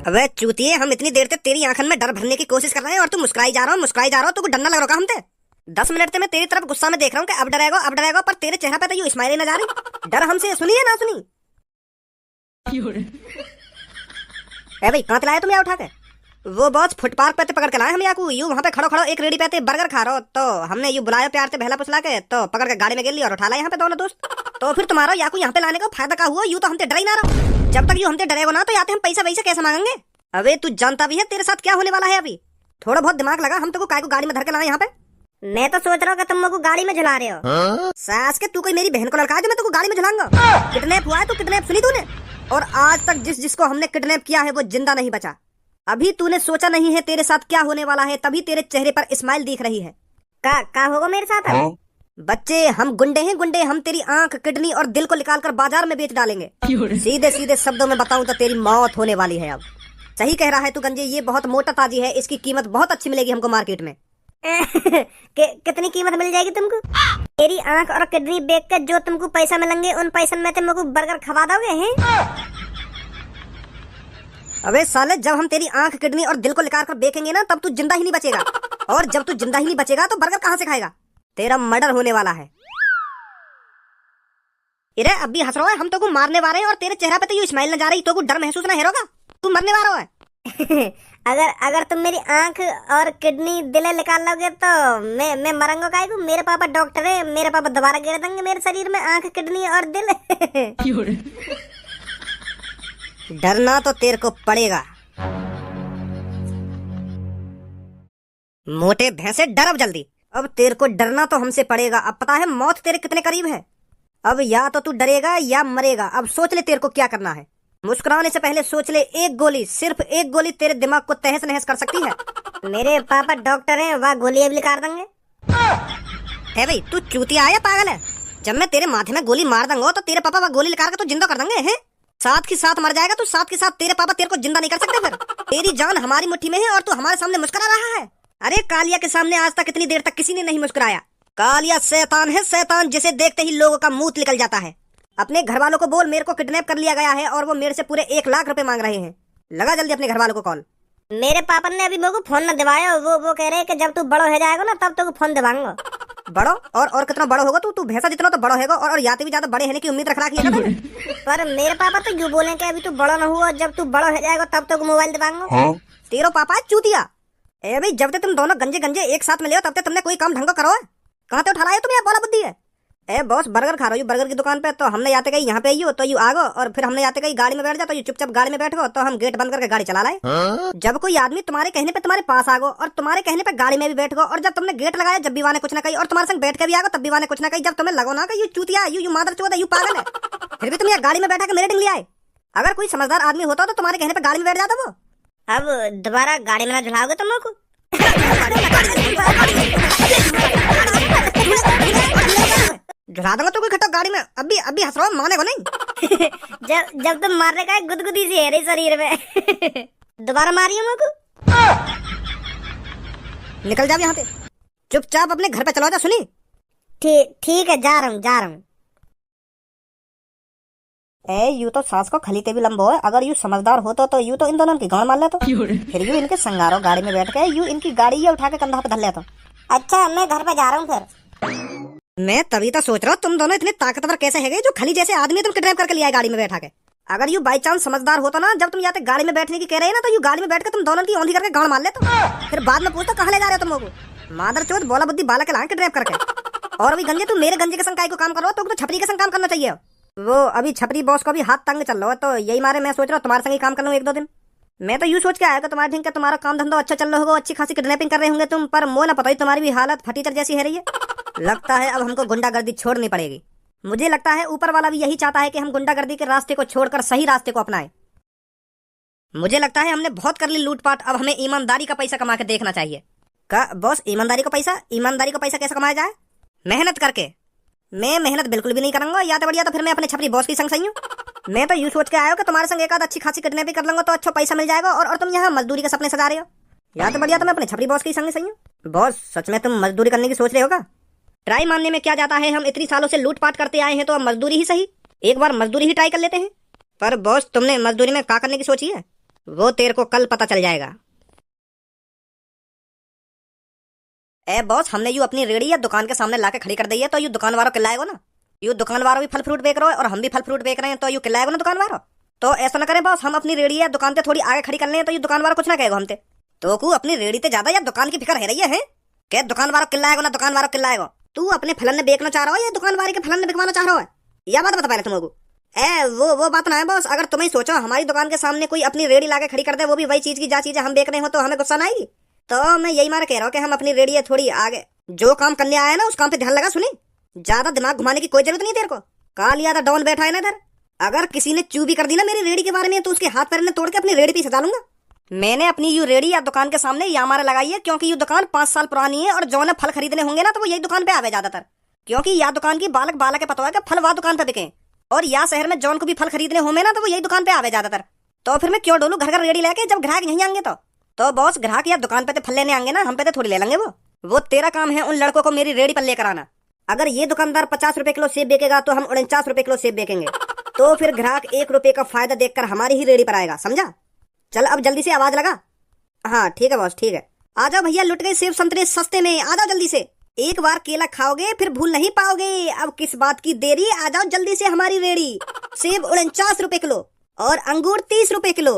अबे चूतिए, हम इतनी देर तक तेरी आंखन में डर भरने की कोशिश कर रहे हैं और तू मुस्कुराई जा रहा हो। तुमको डर ना लग रहा हम ते 10 मिनट से मैं तेरी तरफ गुस्सा में देख रहा हूँ कि अब डरेगा, पर तेरे चेहरे पे तो ये स्माइल नजर आ रही। डर हमसे सुनी है ना सुनी? ए भाई, कहाँ लाए तुम यहाँ उठा के? वो बॉस फुटपाथ पे पकड़ के लाए हम याकू। यू वहाँ पे खड़ो एक रेडी पे बर्गर खा रहा हो, तो हमने यू बुलाया प्यार से बहला पुसला के, तो पकड़ के गाड़ी में गिर ली और उठा लाए यहाँ पे दोनों दोस्त। तो फिर तुम्हारा याकू यहाँ पे लाने का फायदा क्या हुआ? यू तो हमसे डर ही ना रहो। जब तक यू हमसे डरेगा ना तो याते हम पैसा वैसे कैसे मांगेंगे? अबे तू जानता भी है तेरे साथ क्या होने वाला है अभी। थोड़ा बहुत दिमाग लगा, हम तो काय को गाड़ी में धर के लाए यहाँ पे। मैं तो सोच रहा हूँ कि तुम लोग गाड़ी में झुला रहे हो। सास के तू कोई मेरी बहन को लड़का है जो मैं तुमको गाड़ी में झुलाऊंगा? किडनैप हुआ है तो किडनैप सुनी तूने? और आज तक जिसको हमने किडनैप किया है वो जिंदा नहीं बचा। अभी तूने सोचा नहीं है तेरे साथ क्या होने वाला है, तभी तेरे चेहरे पर स्माइल दिख रही है। का होगा मेरे साथ अब? बच्चे, हम गुंडे हैं गुंडे। हम तेरी आंख, किडनी और दिल को निकाल कर बाजार में बेच डालेंगे। सीधे सीधे शब्दों में बताऊं तो तेरी मौत होने वाली है अब। सही कह रहा है तू गंजे, ये बहुत मोटा ताजी है, इसकी कीमत बहुत अच्छी मिलेगी हमको मार्केट में। कितनी कीमत मिल जाएगी तुमको? तेरी आंख और किडनी बेच कर जो तुमको पैसा मिलेंगे उन पैसों में तुमको बर्गर खवा दोगे हैं? अबे साले, जब हम तेरी आंख, किडनी और दिल को निकाल कर बेचेंगे ना तब तू जिंदा ही नहीं बचेगा। और जब तू जिंदा ही नहीं बचेगा तो बर्गर कहाँ से खाएगा? तेरा मर्डर होने वाला है। इरे अब भी हंस रहा है, हम तो को मारने वाले हैं और तेरे चेहरा पे तो ये स्माइल न जा रही, तो को डर महसूस ना हेरोगा? तू मरने वाला है। अगर तुम मेरी आंख और किडनी दिल निकाल लोगे तो मैं मरूंगा काहे को? मेरे पापा डॉक्टर है, मेरे पापा दोबारा गिर देंगे मेरे शरीर में आंख, किडनी और दिल। डरना तो तेरे को पड़ेगा। मोटे भैंसे, डर अब जल्दी। अब तेरे को डरना तो हमसे पड़ेगा। अब पता है मौत तेरे कितने करीब है। अब या तो तू डरेगा या मरेगा। अब सोच ले तेरे को क्या करना है। मुस्कुराने से पहले सोच ले, एक गोली, सिर्फ एक गोली तेरे दिमाग को तहस नहस कर सकती है। मेरे पापा डॉक्टर हैं, वह गोली भी निकाल देंगे। है भाई, तू चूतिया है या पागल है? जब मैं तेरे माथे में गोली मार दूंगा तो तेरे पापा वह गोली निकाल कर तो जिंदा कर देंगे हैं? साथ के साथ मर जाएगा तू, साथ के साथ तेरे पापा तेरे को जिंदा नहीं कर सकते। फिर तेरी जान हमारी मुट्ठी में है और तू हमारे सामने मुस्कुरा रहा है। अरे कालिया के सामने आज तक इतनी देर तक किसी ने नहीं मुस्कुराया। कालिया शैतान है, शैतान जिसे देखते ही लोगों का मुंह निकल जाता है। अपने घर वालों को बोल मेरे को किडनैप कर लिया गया है और वो मेरे से पूरे 1 लाख रुपए मांग रहे हैं। लगा जल्दी अपने घर वालों को कॉल। मेरे पापा ने अभी मेरे को फोन न दिवाया। वो कह रहे हैं कि जब तू बड़ो हो जाएगा ना तब तो फोन दिवाऊंगा। बड़ो और कितना बड़ो होगा तू भैंसा जितना तो बड़ो होगा और याते भी ज्यादा बड़े होने की उम्मीद रख रखी है। पर मेरे पापा तो यूं बोले कि अभी तू बड़ा न हुआ, जब तू बड़ा हो जाएगा तब तो मोबाइल दिवाऊंगा। तेरो पापा है चूतिया। ए भाई, जब तक तुम दोनों गंजे एक साथ में ले तब तक तुमने कोई काम ढंग करो है। कहाँ से उठा लाए तुम? बोला बुद्धि है। ए बॉस, बर्गर खा रही हो बर्गर की दुकान पे, तो हमने याते गई यहाँ पे आई हो तो यू आगो, और फिर हमने याते गई गाड़ी में बैठ जा तो यू चुपचाप गाड़ी में बैठो, तो हम गेट बंद करके गाड़ी चला लाए। जब कोई आदमी तुम्हारे कहने पे तुम्हारे पास आगो और तुम्हारे कहने पे गाड़ी में भी बैठ गो, और जब तुमने गेट लगाया जब भी वाने कुछ ना कही, और तुम्हारे संग बैठ के भी आगो तब भी वाने कुछ ना कही, जब तुम्हें लगो ना कि यू चूतिया, यू मादर चोद है, यू पागल है, फिर भी तुम यहाँ गाड़ी में बैठा के मेरे डिंग लिया है। अगर कोई समझदार आदमी होता तो तुम्हारे कहने पे गाड़ी में बैठ जाता वो। अब दोबारा गाड़ी में ना झुलाओगे तुम लोग को? झुला दूंगा तो कोई खट्टा गाड़ी में। अभी हंस रहा हूँ, माने को नहीं। जब तुम मारने का गुदगुदी सी है रे शरीर में। दोबारा मारिए मेरे को। निकल जा यहाँ से, चुपचाप अपने घर पे चलो जा। सुनी? ठीक है, जा रहा हूँ। ए यू तो सांस को खलीते भी लंबो है। अगर यू समझदार होता तो यू तो इन दोनों की गांड मार लेता, फिर यू इनके संगारो गाड़ी में बैठ के यू इनकी गाड़ी ये उठा के कंधा पे धर लेता। अच्छा, मैं घर पे जा रहा हूँ फिर। मैं तभी तो सोच रहा हूँ तुम दोनों इतने ताकतवर कैसे है जो खली जैसे आदमी तुम किडनैप करके लिया है गाड़ी में बैठा के। अगर यू बाई चांस समझदार होता ना, जब तुम यहाँ गाड़ी में बैठने की कह रहे हैं ना, तो यू गाड़ी में बैठ के तुम दोनों की औंधी करके गांड मार लेता। फिर बाद में पूछता कहाँ ले जा रहे हो तुम लोग? मादर चोद, बोला बुद्धि बालक के लाए किडनैप करके। और अभी गंजे, तुम मेरे गंजे के संग काय को काम करो तो छपरी के संग काम करना चाहिए। वो अभी छपरी बॉस को भी हाथ तंग चल रहा है, तो यही मारे मैं सोच रहा हूँ तुम्हारे संग ही काम कर लूँ 1-2 दिन। मैं तो यूँ सोच के आया कि तुम्हारे ढंग का तुम्हारा काम धंधा अच्छा चल रहा होगा, अच्छी खासी किडनैपिंग कर रहे होंगे तुम, पर मोह ना पता ही तुम्हारी भी हालत फटीचर जैसी है रही है। लगता है अब हमको गुंडागर्दी छोड़नी पड़ेगी। मुझे लगता है ऊपर वाला भी यही चाहता है कि हम गुंडागर्दी के रास्ते को छोड़कर सही रास्ते को अपनाएं। मुझे लगता है हमने बहुत कर ली लूटपाट, अब हमें ईमानदारी का पैसा कमा के देखना चाहिए। का बॉस, ईमानदारी का पैसा कैसे कमाया जाए? मेहनत करके। मैं मेहनत बिल्कुल भी नहीं करूंगा, या तो बढ़िया तो फिर मैं अपने छपरी बॉस की संग सही हूँ। मैं तो यूँ सोच के आया हूँ कि तुम्हारे संग एक आध अच्छी खासी किडनैपिंग कर लूंगा तो अच्छा पैसा मिल जाएगा, और तुम यहाँ मजदूरी के सपने सजा रहे हो। या तो बढ़िया तो मैं अपने छपरी बॉस की संग सही हूँ। बॉस, सच में तुम मजदूरी करने की सोच रहे होगा? ट्राई मानने में क्या जाता है, हम इतनी सालों से लूटपाट करते आए हैं तो अब मजदूरी ही सही, एक बार मजदूरी ही ट्राई कर लेते हैं। पर बॉस, तुमने मजदूरी में क्या करने की सोची है? वो तेरे को कल पता चल जाएगा। ए बॉस, हमने यू अपनी रेड़ी या दुकान के सामने लाके खड़ी कर दी है, तो यू दुकान वालों किल्लाएगो ना। यू दुकान वालों भी फल फ्रूट बेच रहे हो और हम भी फल फ्रूट बेच रहे हैं, तो यू किल्लाएगो ना दुकान वालों। तो ऐसा ना करें बॉस, हम अपनी रेड़ी या दुकान पे थोड़ी आगे खड़ी कर लें तो यू दुकान वालों कुछ ना कहेगो हमते। तो को अपनी रेड़ी ते ज्यादा या दुकान की फिक्र है रही है क्या? दुकान वालों किल्लाएगो ना, दुकान वालों किल्लाएगो। तू अपने फलन ने बेचना चाह रहा हो या दुकान वाले के फलन ने बिकवाना चाह रहा है? यह बात बता पहले तुमको। ए वो बात ना है बॉस। अगर तुम्हें सोचो हमारी दुकान के सामने कोई अपनी रेड़ी लाके खड़ी कर दे, वो भी वही चीज की जा चीजें हम बेच रहे हो, तो हमें गुस्सा ना आएगी? तो मैं यही मार कह रहा हूँ कि हम अपनी रेड़ी है थोड़ी आगे, जो काम करने आया ना उस काम पे ध्यान लगा। सुनी, ज्यादा दिमाग घुमाने की कोई जरूरत नहीं तेरे को। काल याद डॉन बैठा है ना इधर, अगर किसी ने चू भी कर दी ना मेरी रेड़ी के बारे में तो उसके हाथ पैर ने तोड़ के अपनी रेड़ी पे सजा लूंगा। मैंने अपनी यू रेड़ी या दुकान के सामने या मारे लगाई है क्योंकि यू दुकान 5 साल पुरानी है और जो ने फल खरीदने होंगे ना तो वो यही दुकान पे आवे ज्यादातर, क्योंकि या दुकान की बालक बालक के पता है कि फल वह दुकान पे बिके, और या शहर में जौन को भी फल खरीदने होंगे ना तो वो यही दुकान पे आवे ज्यादातर। तो फिर मैं क्यों डोलू घर घर रेड़ी लेके जब ग्राहक यहीं आएंगे? तो बॉस, ग्राहक या दुकान पे फल लेने आएंगे ना, हम पे तो थोड़ी ले लेंगे। वो तेरा काम है उन लड़कों को मेरी रेड़ी पर लेकर आना। अगर ये दुकानदार 50 रुपए किलो सेब बेचेगा तो हम 49 रुपए किलो सेब बेचेंगे, तो फिर ग्राहक 1 रुपए का फायदा देखकर हमारी ही रेड़ी पर आएगा, समझा? चल अब जल्दी से आवाज लगा। हाँ ठीक है बॉस, ठीक है। आ जाओ भैया, लुट गए सेब संतरे सस्ते में, आ जाओ जल्दी से। एक बार केला खाओगे फिर भूल नहीं पाओगे। अब किस बात की देरी, आ जाओ जल्दी से हमारी रेड़ी। सेब 49 रुपए किलो और अंगूर 30 रुपए किलो।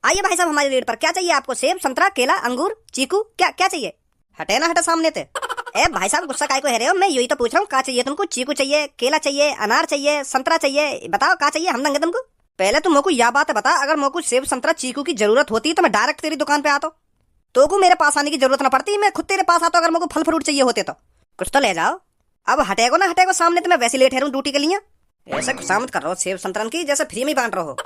आइए भाई साहब हमारी रेट पर। क्या चाहिए आपको? सेब, संतरा, केला, अंगूर, चीकू, क्या क्या चाहिए? हटे ना हटे सामने से। ए भाई साहब गुस्सा काहे को है रहे हो? मैं यही तो पूछ रहा हूँ, क्या चाहिए तुमको? चीकू चाहिए, केला चाहिए, अनार चाहिए, संतरा चाहिए? बताओ क्या चाहिए, हम देंगे तुमको। पहले तुम मोको यह बात बता, अगर मोको सेब, संतरा, चीकू की जरूरत होती तो मैं डायरेक्ट तेरी दुकान पे आता, तो को मेरे पास आने की जरूरत ना पड़ती, मैं खुद तेरे पास आता अगर मोको फल फ्रूट चाहिए होते तो। कुछ तो ले जाओ। अब हटेगो ना हटेगो सामने, तो मैं वैसे लेट हूँ ड्यूटी के लिए। ऐसा गुस्सा मत कर रहा हो सेब संतरन की, जैसे फ्री में बांट रहा हो।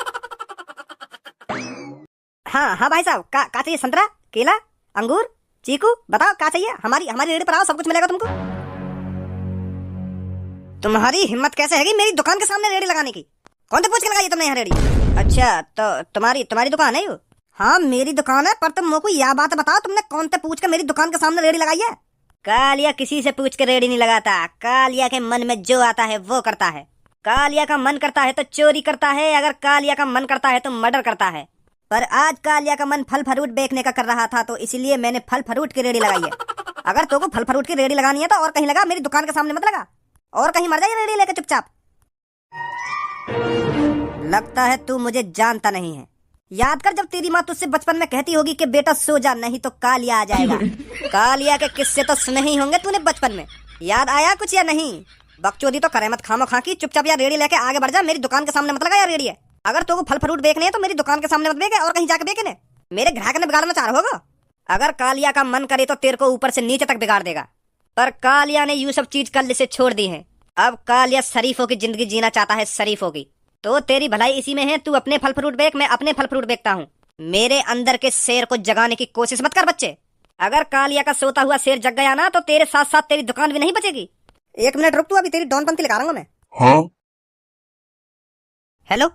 हाँ हाँ भाई साहब, का चाहिए? संतरा, केला, अंगूर, चीकू, बताओ क्या चाहिए? हमारी रेडी पर आओ, सब कुछ मिलेगा तुमको। तुम्हारी हिम्मत कैसे है मेरी दुकान के सामने रेडी लगाने की? कौन से पूछ के लगाई तुमने यहाँ रेडी? अच्छा तो तुम्हारी दुकान है ये? हाँ मेरी दुकान है, पर तुम मोको यह बात बताओ, तुमने कौन से पूछ के मेरी दुकान के सामने रेडी लगाई है? कालिया किसी से पूछ के रेडी नहीं लगाता, कालिया के मन में जो आता है वो करता है। कालिया का मन करता है तो चोरी करता है, अगर कालिया का मन करता है तो मर्डर करता है। पर आज कालिया का मन फल फ्रूट बेचने का कर रहा था, तो इसलिए मैंने फल फ्रूट की रेडी लगाई है। अगर तुमको फल फ्रूट की रेडी लगानी है तो और कहीं लगा, मेरी दुकान के सामने मत लगा, और कहीं मर जाए रेडी लेके चुपचाप। लगता है तू मुझे जानता नहीं है। याद कर जब तेरी माँ तुझसे बचपन में कहती होगी कि बेटा सो जा नहीं तो कालिया आ जाएगा। कालिया के किस्से तो सुने ही होंगे तूने बचपन में, याद आया कुछ या नहीं? बकचोदी तो करे मत खामो खा की, चुपचाप या रेडी लेके आगे बढ़ जा, मेरी दुकान के सामने मत लगा यार रेडी है। अगर तुमको फल फ्रूट बेचने है तो मेरी दुकान के सामने मत बेचे, और कहीं जाके बेचने, मेरे ग्राहक ने बिगाड़ना चाह रहा होगा। अगर कालिया का मन करे तो तेरे को ऊपर से नीचे तक बिगाड़ देगा, पर कालिया ने यूं सब चीज कल से छोड़ दी है। अब कालिया शरीफों की जिंदगी जीना चाहता है, शरीफों की। तो तेरी भलाई इसी में है, तू अपने फल फ्रूट बेच, मैं अपने फल फ्रूट बेचता हूँ। मेरे अंदर के शेर को जगाने की कोशिश मत कर बच्चे। अगर कालिया का सोता हुआ शेर जग गया ना तो तेरे साथ साथ तेरी दुकान भी नहीं बचेगी। 1 मिनट रुक, तू अभी तेरी डॉन पंक्ति लगा रहा हूँ मैं। हाँ? हेलो,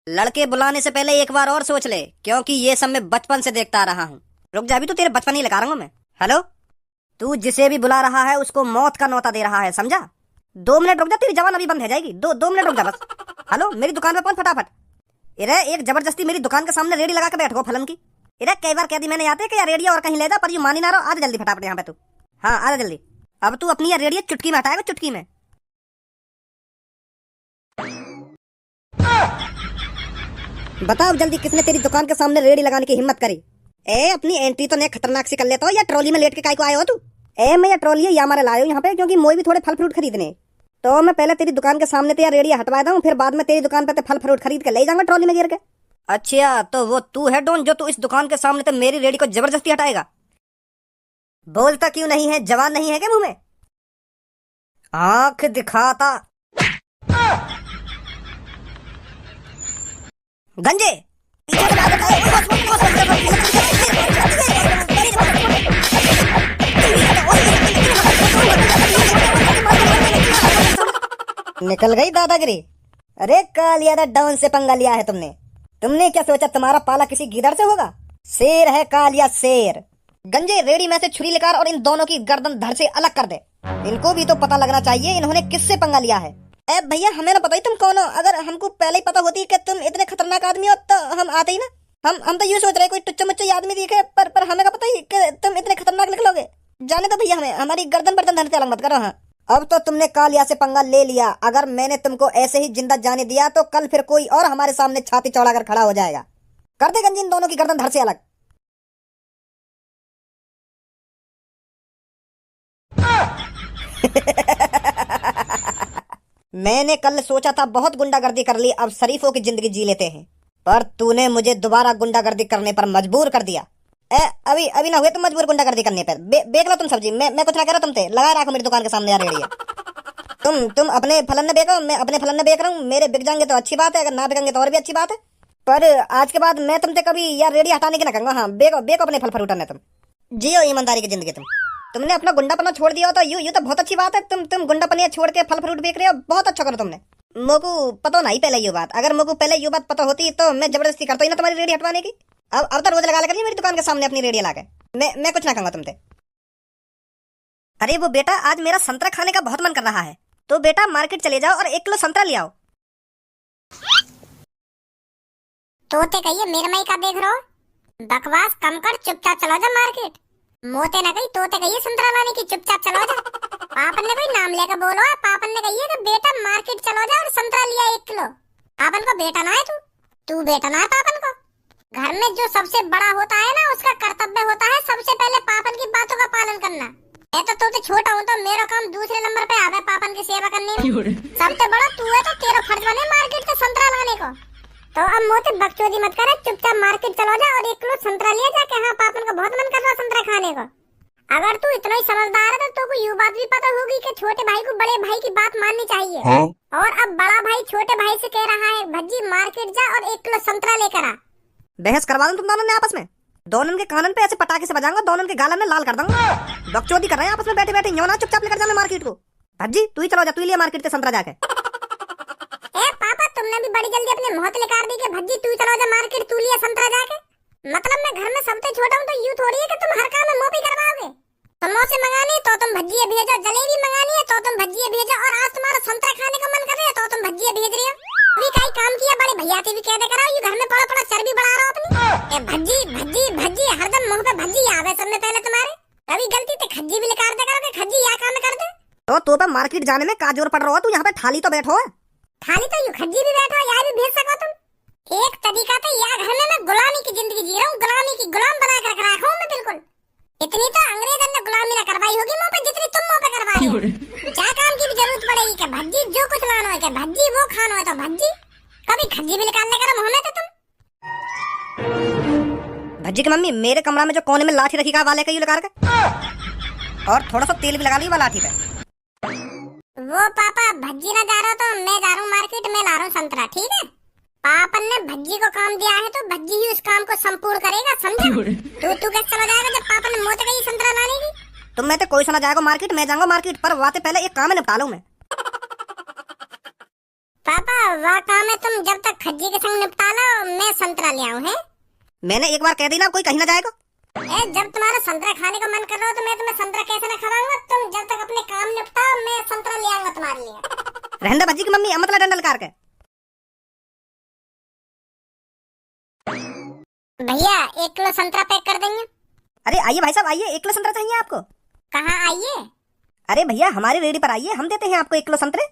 लड़के बुलाने से पहले एक बार और सोच ले, क्योंकि ये सब मैं बचपन से देखता आ रहा हूँ। रुक जा, अभी तो तेरे बचपन ही लगा रहा हूँ मैं। हेलो, तू जिसे भी बुला रहा है उसको मौत का नौता दे रहा है, समझा? 2 मिनट रुक जा, तेरी जवान अभी बंद हो जाएगी। 2 मिनट रुक जा बस। हेलो, मेरी दुकान पे पहुंच फटाफट। इरे एक जबरदस्ती मेरी दुकान के सामने रेडी लगा के बैठ गो फलन की। इरे कई बार कह दी मैंने आते कि यार रेडी और कहीं ले जा, पर यू मानी ना रहो। आ जल्दी फटाफट यहाँ पे तू। हाँ आ जल्दी। अब तू अपनी रेडी चुटकी में हटाएगा, चुटकी में। बताओ जल्दी, किसने तेरी दुकान के सामने रेडी लगाने की हिम्मत करी? ए अपनी एंट्री तो ने खतरनाक सी कर लेता हो, या ट्रॉली में लेट के काहे को आए हो तू? ए मैं ये ट्रॉली या मारे लाया हूँ यहाँ पे, क्योंकि मोई भी थोड़े फल फ्रूट खरीदने, तो मैं पहले तेरी दुकान के सामने तो यार रेडी हटवा दूं, फिर बाद में तेरी दुकान पे फल फ्रूट खरीद के ले जाऊंगा ट्रॉली में गिर के। अच्छा तो वो तू है डॉन जो तू इस दुकान के सामने तो मेरी रेडी को जबरदस्ती हटाएगा? बोलता क्यों नहीं है? जवान नहीं है क्या मुंह में? आंख दिखाता गंजे निकल गई दादागिरी। अरे कालिया डाउन से पंगा लिया है तुमने क्या सोचा तुम्हारा पाला किसी गिदड़ से होगा? शेर है कालिया, शेर। गंजे रेडी में से छुरी लेकर और इन दोनों की गर्दन धड़ से अलग कर दे। इनको भी तो पता लगना चाहिए इन्होंने किससे पंगा लिया है। ए भैया, हमें ना पता ही तुम कौन हो। अगर हमको पहले ही पता होती कि तुम इतने खतरनाक आदमी हो तो हम आते ही ना। हम तो यूँ सोच रहे कोई टुच्चा मुच्चा आदमी दिखे, पर हमें का पता ही कि तुम इतने खतरनाक निकलोगे। जाने दो भैया, हमें हमारी गर्दन बर्तन धरते अलग मत करो। हाँ, अब तो तुमने कालिया से पंगा ले लिया। अगर मैंने तुमको ऐसे ही जिंदा जाने दिया तो कल फिर कोई और हमारे सामने छाती चौड़ा कर खड़ा हो जाएगा। कर दे गंजी इन दोनों की गर्दन धड़ से अलग। मैंने कल सोचा था बहुत गुंडागर्दी कर ली, अब शरीफों की जिंदगी जी लेते हैं, पर तूने मुझे दोबारा गुंडागर्दी करने पर मजबूर कर दिया। अभी अभी ना हुए तुम मजबूर गुंडागर्दी करने पर। बेच लो तुम सब्जी, मैं कुछ ना कह रहा। तुम थे लगा रखो मेरी दुकान के सामने यार रेड़ी है। तुम अपने फलन बेचो, मैं अपने फलन बेच रहा हूँ। मेरे बिक जाएंगे तो अच्छी बात है, अगर ना बिकेंगे तो और भी अच्छी बात है। पर आज के बाद मैं तुमसे कभी यार रेडी हटाने की ना कहूंगा। हाँ, बेको अपने फल फ्रूट ने। तुम जियो ईमानदारी की जिंदगी। तुमने अपना गुंडापना छोड़ दिया हो तो यू तो बहुत अच्छी बात है। तुम गुंडापनिया छोड़ के फल फ्रूट बेच रहे हो, बहुत अच्छा करो तुमने। मोको पता नहीं पहले ये बात। अगर मोको पहले ये बात पता होती तो मैं जबरदस्ती करता ही ना तुम्हारी रेडी हटवाने की। अब तो रोज लगा करिए मेरी दुकान के सामने अपनी रेडी लाके। मैं कुछ ना कहूंगा तुमसे। अरे वो बेटा, आज मेरा संतरा खाने का बहुत मन कर रहा है, तो बेटा मार्केट चले जाओ और 1 किलो संतरा ले आओ। तोते कहिए मेरे मई का देख रहो, बकवास कम कर, चुपचाप चलो जा मार्केट। मोते ना कही, तोते कहिए संतरा लाने की, चुपचाप चलो जा। पापन ने कोई नाम लेकर बोलो है, पापन ने कहिए कि बेटा मार्केट चलो जा और संतरा लिया 1 किलो। पापन को बेटा ना है तू बेटा ना है पापन को। घर में जो सबसे बड़ा होता है ना, उसका कर्तव्य होता है सबसे पहले पापन की बातों का पालन करना। मैं तो तोते छोटा हूँ तो मेरा काम दूसरे नंबर पे आवे पापन की सेवा करने में। सबसे बड़ा तू है तो तेरा फर्ज बने मार्केट से संतरा लाने को। तो अब मोते बकचोदी मत करे, चुपचाप मार्केट चलो जा और 1 किलो संतरा लिया जा। हाँ, पापन को बहुत मन कर रहा संतरा खाने को। अगर तू इतना ही समझदार है तो को यू बात भी पता होगी कि छोटे भाई को बड़े भाई की बात माननी चाहिए। हाँ? और अब बड़ा भाई छोटे भाई से कह रहा है भज्जी मार्केट जा और 1 किलो संतरा लेकर आ। बहस करवा दूं तुम दोनों ने आपस में। दोनों के कानन पे ऐसे पटाखे से बजाऊंगा, दोनों के गालन में लाल कर दूंगा। बकचोदी कर रहे हैं आपस में बैठे बैठे। यो ना चुपचाप लेकर जाना मार्केट को। भज्जी तू ही चलो जा, तू ही लिया मार्केट से संतरा जाके। तुमने भी बड़ी जल्दी अपने मुंह निकाल दी कि भज्जी तू चलो जा मार्केट, तू लिया संतरा जाके। मतलब मैं घर में सबसे छोटा हूँ तो यूं थोड़ी है कि तुम हर काम में मुंह भी करवाओगे। समोसे मंगाने तो तुम भज्जियां भेजो, जलेबी मंगानी है तो तुम भज्जियां भेजो, और आज तुम्हारा संतरा खाने का मन कर रहा है तो तुम भज्जियां भेज रही हो। अभी कई काम किया बड़े भैया से भी कह दे कराओ, ये घर में पड़ा पड़ा चर्बी बढ़ा रहा हो अपनी। ए भज्जी भज्जी भज्जी, हरदम मुंह पे भज्जी आवे सबने पहले तुम्हारे। कभी गलती से खज्जी भी निकाल दे करो कि खज्जी या काम कर दे। तो पे मार्केट जाने में का जोर पड़ रहा हो? तू यहाँ पे थाली तो बैठो। खाली तो यू खज्जी भी बैठो, यहाँ भी भेज सको तुम। एक तरीका तो यह घर में मैं गुलामी की जिंदगी जी रहा हूँ, गुलामी की गुलाम बना कर रखा हूँ मैं बिल्कुल। इतनी तो अंग्रेजों ने गुलामी ना करवाई होगी मुंह पे जितनी तुम मुंह पे करवाई हो। क्या काम की भी जरूरत पड़ेगी कि भज्जी जो कुछ लाना है कि भज्जी वो खाना है तो भज्जी। कभी खज्जी भी निकालने का मुंह में तो तुम। भज्जी की मम्मी, मेरे कमरा में जो कोने में लाठी रखी का वाले का यू लगा के, और थोड़ा सा तेल भी लगा लिया लाठी पे। वो पापा भज्जी ना जा रहा तो मैं जा रहा हूँ मार्केट में ला रहा हूँ संतरा, ठीक है। पापन ने भज्जी को काम दिया है तो भज्जी ही उस काम को संपूर्ण करेगा, समझा। तू कैसे चला जाएगा जब पापन ने मोते गई संतरा लाने की। तुम मैं तो कोई सुना जाएगा मार्केट, मैं जाऊंगा मार्केट, पर वाते पहले एक काम निपटा लूं मैं। पापा वह काम है तुम जब तक खज्जी के संग निपटा लो मैं संतरा ले आऊं है। मैंने एक बार कह दी ना, कोई कहीं ना जाएगा। जब तुम्हारा संतरा खाने का मन कर रहा हो तो मैं तुम्हें संतरा कैसे ना खवाऊंगा। तुम जब तक अपने काम निपटाओ मैं संतरा ले आऊंगा तुम्हारे लिए। रहने भज्जी की मम्मी, मतलब डंडल कार के। भैया 1 किलो संतरा पैक कर देंगे। अरे आइए भाई साहब आइए, 1 किलो संतरा चाहिए आपको? कहाँ आइए? अरे भैया हमारी रेडी पर आइए, हम देते हैं आपको 1 किलो संतरे।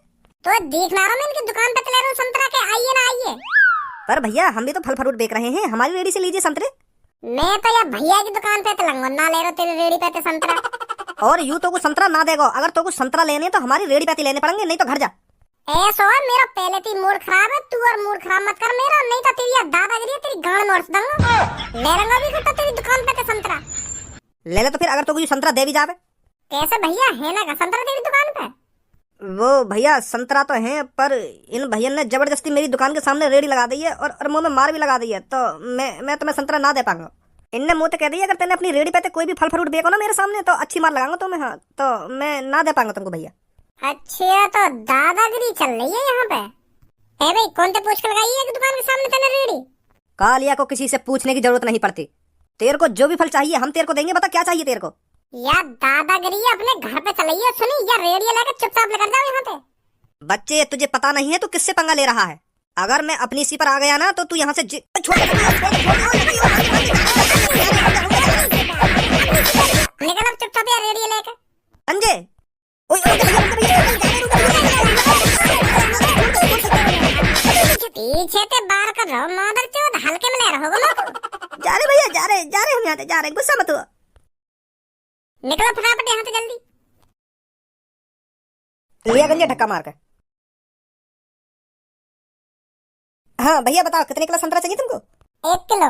तो देख ला रहा मैं इनकी दुकान पे चले रहा हूँ संतरा के, आइए ना आइए। पर भैया हम भी तो फल फ्रूट बेच रहे हैं, हमारी रेडी से लीजिए संतरे। मैं तो यार भैया की दुकान पे तलंगो ना ले रहा तेरी रेडी पे संतरा। और यूं तो कुछ संतरा ना देगो, अगर तो कुछ संतरा लेने तो हमारी रेडी पे लेने पड़ेंगे, नहीं तो घर जा। ऐसा है मेरा पहले ही मूड खराब है, तू और मूड खराब मत कर मेरा, नहीं तो तेरी दादागिरी तेरी गांड मोड़ दूंगा। ले रंगा भी खट्टा तेरी दुकान पे संतरा। ले ले तो फिर, अगर तो कोई संतरा दे भी जावे। कैसे भैया है ना का संतरा तेरी दुकान पे? वो भैया संतरा तो है, पर इन भैया ने जबरदस्ती मेरी दुकान के सामने रेडी लगा दी है और मुंह में मार भी लगा दी है, तो मैं तुम्हें संतरा ना दे पाऊंगा। इनने मुंह तो कह दिया अगर तेने अपनी रेडी पे कोई भी फल फ्रूट बेचो ना मेरे सामने तो अच्छी मार लगाऊंगा तुम्हें। हाँ, तो मैं ना दे पाऊंगा तुमको भैया। अच्छा तो दादागिरी चल रही है यहाँ पे। ए भाई कौन से पूछ कर लगाई है दुकान के सामने तेने रेडी? कालिया को किसी से पूछने की जरूरत नहीं पड़ती, तेरे को जो भी फल चाहिए हम तेरे को देंगे, बता क्या चाहिए तेरे को। यार दादागिरी अपने घर पे चलिए, सुनी या रेडियो लेकर चुपचाप लेकर जाओ यहाँ पे। बच्चे तुझे पता नहीं है तू किससे पंगा ले रहा है। अगर मैं अपनी सी पर आ गया ना तो तू यहाँ से निकल अब चुपचाप यार रेडियो लेकर। अंजे पीछे ते बार कर रहो मादर चोद, हल्के में ले रहो लोग। जा रहे भैया, जा रहे हम यहाँ से, जा रहे, गुस्सा मत हुआ। निकलो फटाफट यहाँ से जल्दी। लिया गंजे धक्का मार कर। हाँ भैया बताओ कितने किलो संतरा चाहिए तुमको? 1 किलो।